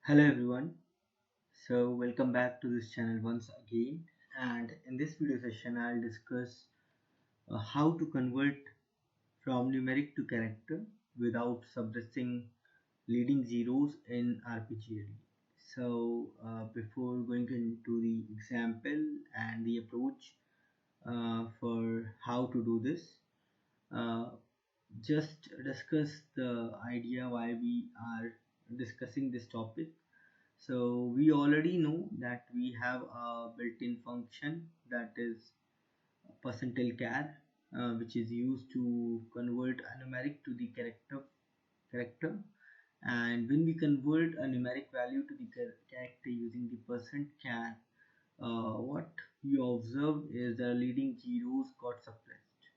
Hello everyone. Welcome back to this channel once again, and in this video session I'll discuss how to convert from numeric to character without suppressing leading zeros in RPGLE. Before going into the example and the approach for how to do this, uh, just discuss the idea why we are discussing this topic. So we already know that we have a built-in function that is percentile char, which is used to convert a numeric to the character. And when we convert a numeric value to the character using the percent char, what you observe is the leading zeros got suppressed.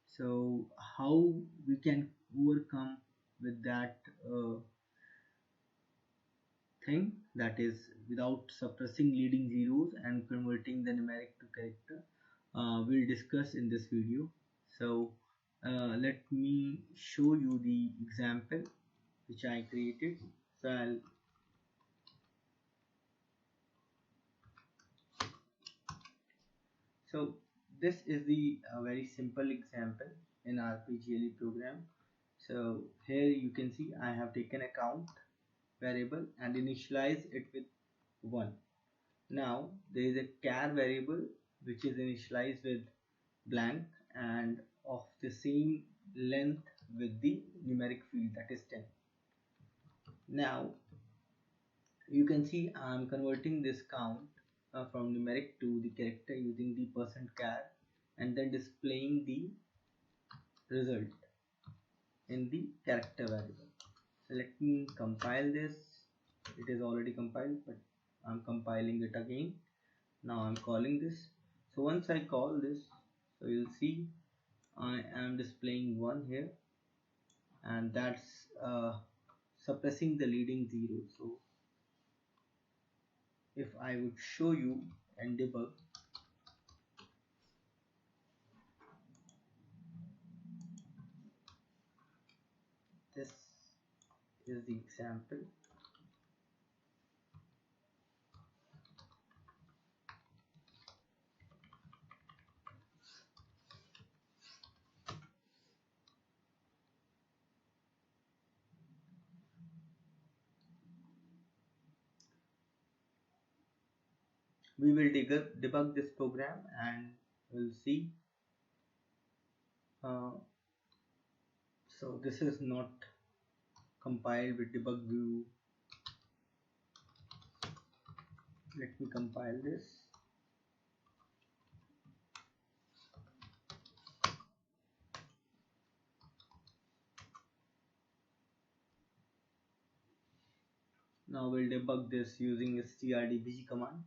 So how we can overcome with that thing, that is without suppressing leading zeros and converting the numeric to character, we'll discuss in this video. Let me show you the example which I created. So this is the very simple example in RPGLE program. So here you can see I have taken a count variable and initialize it with 1. Now there is a char variable which is initialized with blank and of the same length with the numeric field, that is 10. Now you can see I am converting this count from numeric to the character using the percent char and then displaying the result in the character variable. So let me compile this. It is already compiled, but I'm compiling it again. Now I'm calling this. So once I call this, so you'll see I am displaying 1 here, and that's suppressing the leading zero. So if I would show you and debug, this is the example. We will debug this program and we'll see. So this is not compiled with debug view. Let me compile this. Now we'll debug this using strdbg command.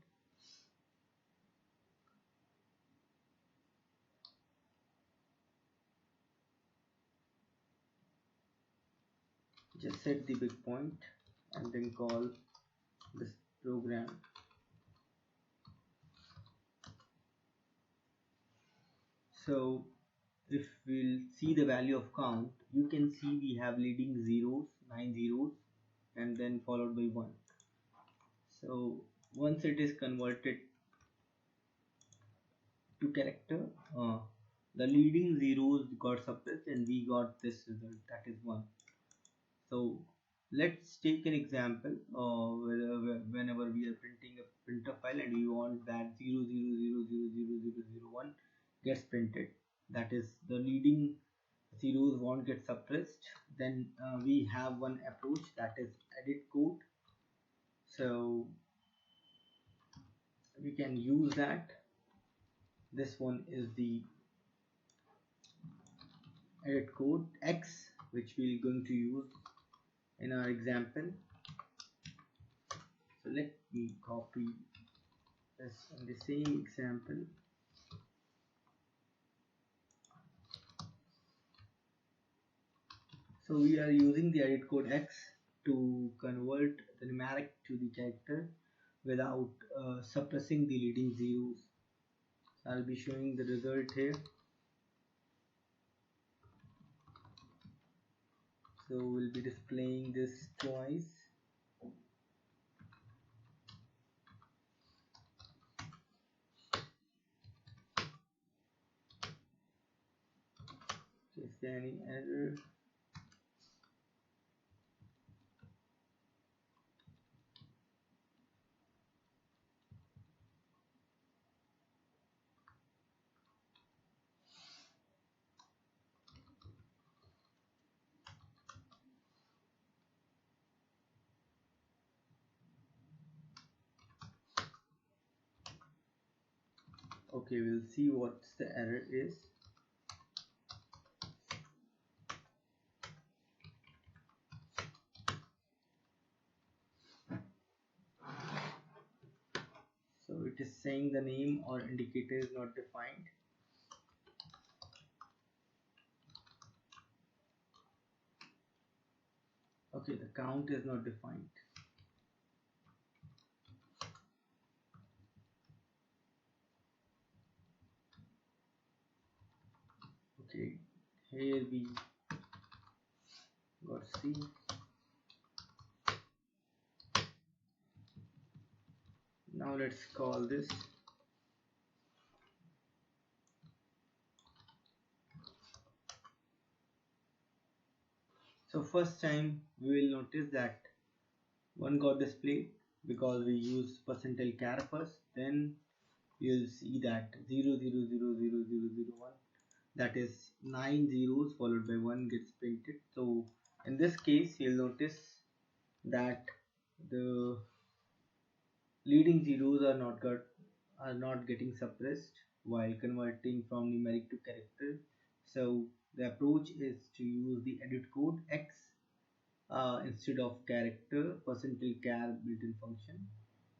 Just set the big point and then call this program. So if we'll see the value of count, you can see we have leading zeros, 9 zeros, and then followed by 1. So once it is converted to character, the leading zeros got suppressed and we got this result, that is 1. So let's take an example whenever we are printing a printer file and we want that 000000001 gets printed, that is the leading zeros won't get suppressed. Then we have one approach, that is edit code. So we can use that. This one is the edit code X, which we're going to use in our example. So let me copy this in the same example. So we are using the edit code X to convert the numeric to the character without suppressing the leading zeros. So I'll be showing the result here. So we'll be displaying this twice. there any error? Okay, we'll see what's the error is. So it is saying the name or indicator is not defined. Okay, the count is not defined. Okay, here we got C. Now let's call this. So first time we will notice that one got displayed because we use percentile char first. Then you'll see that 0 0 0 0 0 0 1, that is 9 zeros followed by 1 gets printed. So in this case you'll notice that the leading zeros are not getting suppressed while converting from numeric to character. So the approach is to use the edit code X instead of character percentile char built-in function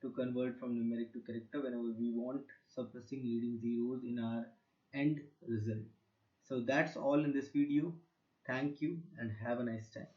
to convert from numeric to character whenever we want suppressing leading zeros in our end result. So that's all in this video. Thank you and have a nice time.